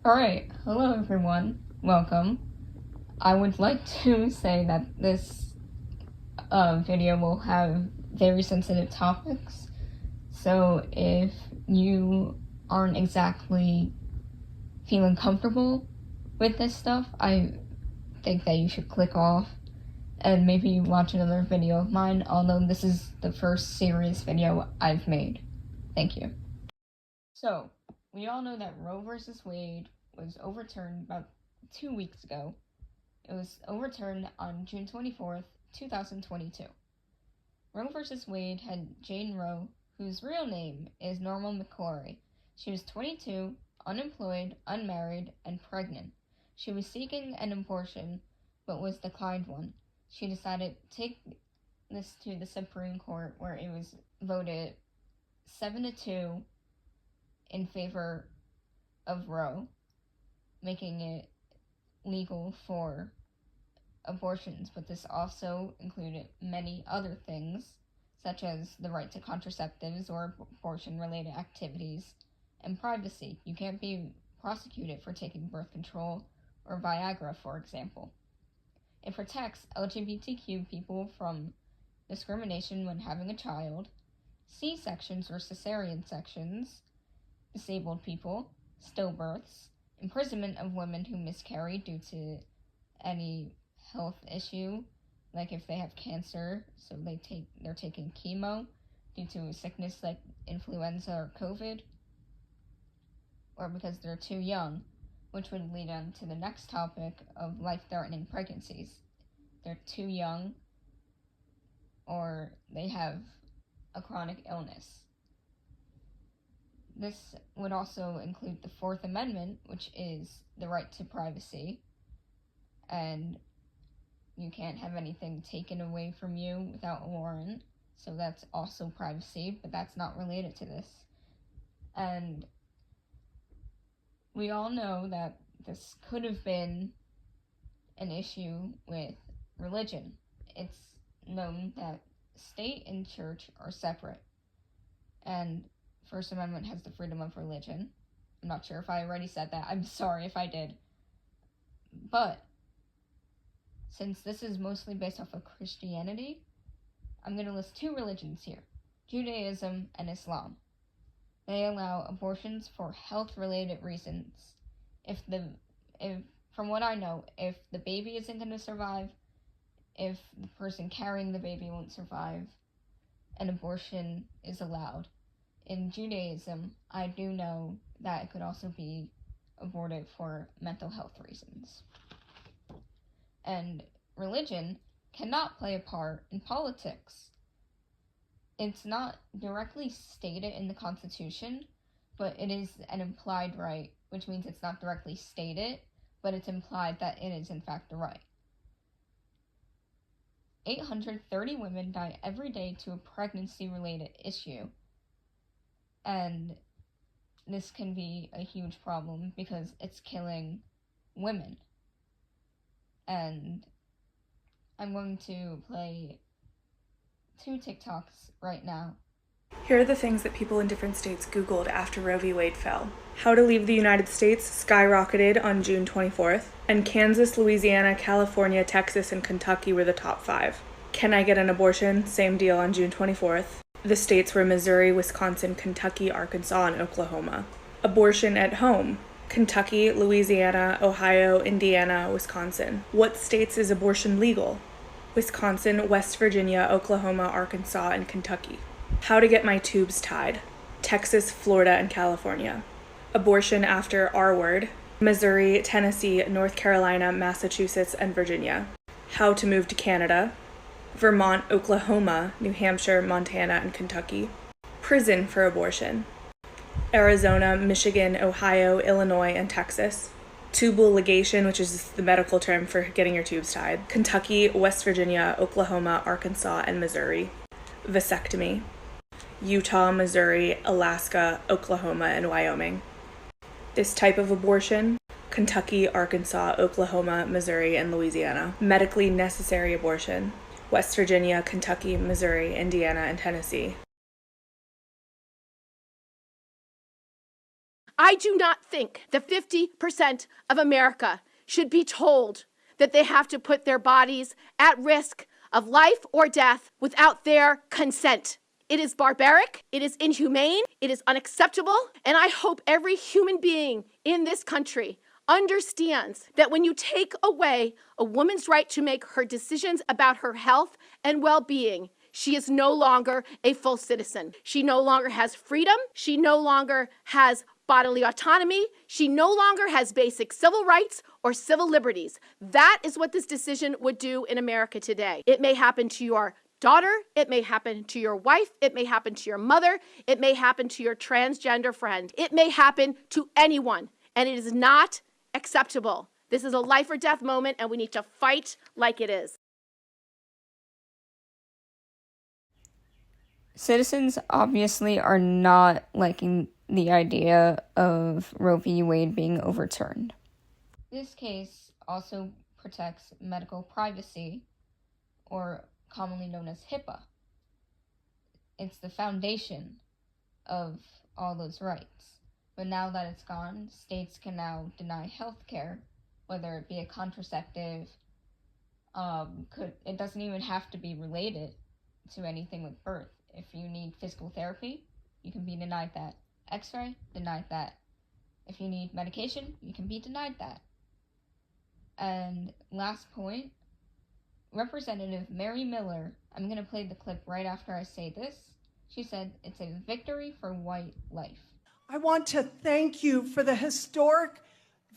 Alright, hello everyone, welcome. I would like to say that this video will have very sensitive topics, so if you aren't exactly feeling comfortable with this stuff, I think that you should click off and maybe watch another video of mine, although this is the first serious video I've made. Thank you. So, we all know that Roe vs. Wade was overturned about 2 weeks ago. It was overturned on June 24th, 2022. Roe vs. Wade had Jane Roe, whose real name is Norma McClory. She was 22, unemployed, unmarried, and pregnant. She was seeking an abortion, but was declined one. She decided to take this to the Supreme Court, where it was voted 7-2 in favor of Roe, making it legal for abortions, but this also included many other things, such as the right to contraceptives or abortion-related activities, and privacy. You can't be prosecuted for taking birth control or Viagra, for example. It protects LGBTQ people from discrimination when having a child, C-sections or cesarean sections, disabled people, stillbirths, imprisonment of women who miscarry due to any health issue, like if they have cancer, so they're taking chemo due to a sickness like influenza or COVID, or because they're too young, which would lead on to the next topic of life-threatening pregnancies. They're too young, or they have a chronic illness. This would also include the Fourth Amendment, which is the right to privacy, and you can't have anything taken away from you without a warrant, so that's also privacy, but that's not related to this. And we all know that this could have been an issue with religion. It's known that state and church are separate, and First Amendment has the freedom of religion. I'm not sure if I already said that. I'm sorry if I did. But since this is mostly based off of Christianity, I'm going to list two religions here, Judaism and Islam. They allow abortions for health-related reasons. From what I know, if the baby isn't going to survive, if the person carrying the baby won't survive, an abortion is allowed. In Judaism, I do know that it could also be aborted for mental health reasons. And religion cannot play a part in politics. It's not directly stated in the Constitution, but it is an implied right, which means it's not directly stated, but it's implied that it is in fact the right. 830 women die every day to a pregnancy-related issue, and this can be a huge problem because it's killing women. And I'm going to play 2 TikToks right now. Here are the things that people in different states Googled after Roe v. Wade fell. How to leave the United States skyrocketed on June 24th, and Kansas, Louisiana, California, Texas, and Kentucky were the top 5. Can I get an abortion? Same deal on June 24th. The states were Missouri, Wisconsin, Kentucky, Arkansas, and Oklahoma. Abortion at home. Kentucky, Louisiana, Ohio, Indiana, Wisconsin. What states is abortion legal? Wisconsin, West Virginia, Oklahoma, Arkansas, and Kentucky. How to get my tubes tied. Texas, Florida, and California. Abortion after R word. Missouri, Tennessee, North Carolina, Massachusetts, and Virginia. How to move to Canada. Vermont, Oklahoma, New Hampshire, Montana, and Kentucky. Prison for abortion. Arizona, Michigan, Ohio, Illinois, and Texas. Tubal ligation, which is the medical term for getting your tubes tied. Kentucky, West Virginia, Oklahoma, Arkansas, and Missouri. Vasectomy. Utah, Missouri, Alaska, Oklahoma, and Wyoming. This type of abortion. Kentucky, Arkansas, Oklahoma, Missouri, and Louisiana. Medically necessary abortion. West Virginia, Kentucky, Missouri, Indiana, and Tennessee. I do not think that 50% of America should be told that they have to put their bodies at risk of life or death without their consent. It is barbaric, it is inhumane, it is unacceptable, and I hope every human being in this country understands that when you take away a woman's right to make her decisions about her health and well-being, she is no longer a full citizen. She no longer has freedom. She no longer has bodily autonomy. She no longer has basic civil rights or civil liberties. That is what this decision would do in America today. It may happen to your daughter, it may happen to your wife, it may happen to your mother, it may happen to your transgender friend. It may happen to anyone, and it is not acceptable. This is a life or death moment, and we need to fight like it is. Citizens obviously are not liking the idea of Roe v. Wade being overturned. This case also protects medical privacy, or commonly known as HIPAA. It's the foundation of all those rights. But now that it's gone, states can now deny health care, whether it be a contraceptive. It doesn't even have to be related to anything with birth. If you need physical therapy, you can be denied that. X-ray, denied that. If you need medication, you can be denied that. And last point, Representative Mary Miller, I'm going to play the clip right after I say this. She said, "It's a victory for white life." I want to thank you for the historic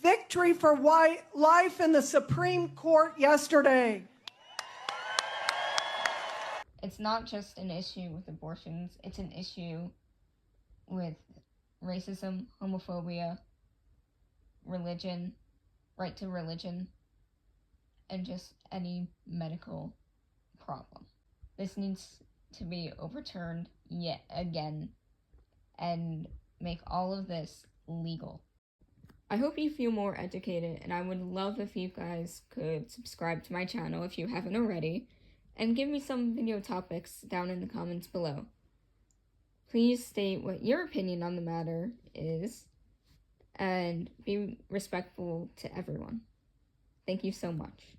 victory for white life in the Supreme Court yesterday. It's not just an issue with abortions, it's an issue with racism, homophobia, religion, right to religion, and just any medical problem. This needs to be overturned yet again and make all of this legal. I hope you feel more educated, and I would love if you guys could subscribe to my channel if you haven't already, and give me some video topics down in the comments below. Please state what your opinion on the matter is, and be respectful to everyone. Thank you so much.